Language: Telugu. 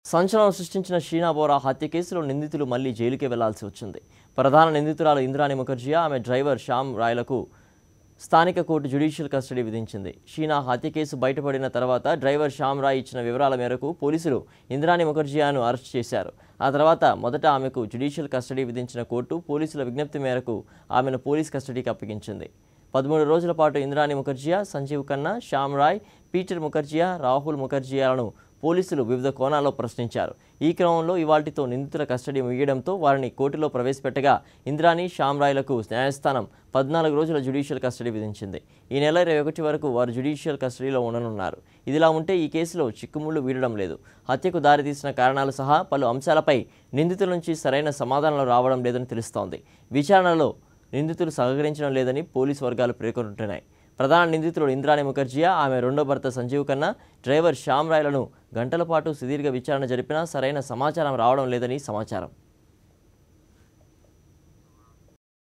సంచలనం సృష్టించిన షీనా బోరా హత్య కేసులో నిందితులు మళ్లీ జైలుకే వెళ్లాల్సి వచ్చింది. ప్రధాన నిందితురాలు ఇంద్రాణి ముఖర్జీ, ఆమె డ్రైవర్ శ్యామ్ రాయ్లకు స్థానిక కోర్టు జ్యుడిషియల్ కస్టడీ విధించింది. షీనా హత్య కేసు బయటపడిన తర్వాత డ్రైవర్ శ్యామ్ రాయ్ ఇచ్చిన వివరాల మేరకు పోలీసులు ఇంద్రాణి ముఖర్జీను అరెస్ట్ చేశారు. ఆ తర్వాత మొదట ఆమెకు జ్యుడిషియల్ కస్టడీ విధించిన కోర్టు పోలీసుల విజ్ఞప్తి మేరకు ఆమెను పోలీస్ కస్టడీకి అప్పగించింది. 13 రోజుల పాటు ఇంద్రాణి ముఖర్జియా, సంజీవ్ ఖన్నా, శ్యామ్ రాయ్, పీటర్ ముఖర్జియా, రాహుల్ ముఖర్జియాలను పోలీసులు వివిధ కోణాల్లో ప్రశ్నించారు. ఈ క్రమంలో ఇవాల్టితో నిందితుల కస్టడీ ముగియడంతో వారిని కోర్టులో ప్రవేశపెట్టగా ఇంద్రాణి, శ్యామ్ రాయ్లకు న్యాయస్థానం 14 రోజుల జ్యుడిషియల్ కస్టడీ విధించింది. ఈ నెల 21 వరకు వారు జ్యుడిషియల్ కస్టడీలో ఉండనున్నారు. ఇదిలా ఉంటే ఈ కేసులో చిక్కుముళ్లు వీడడం లేదు. హత్యకు దారితీసిన కారణాలు సహా పలు అంశాలపై నిందితుల నుంచి సరైన సమాధానాలు రావడం లేదని తెలుస్తోంది. విచారణలో నిందితులు సహకరించడం లేదని పోలీసు వర్గాలు పేర్కొంటున్నాయి. ప్రధాన నిందితులు ఇంద్రాణి ముఖర్జియా, ఆమె రెండో భర్త సంజీవ్ ఖన్నా, డ్రైవర్ శ్యామ్ రాయ్లను గంటల పాటు సుదీర్ఘ విచారణ జరిపినా సరైన సమాచారం రావడం లేదని సమాచారం.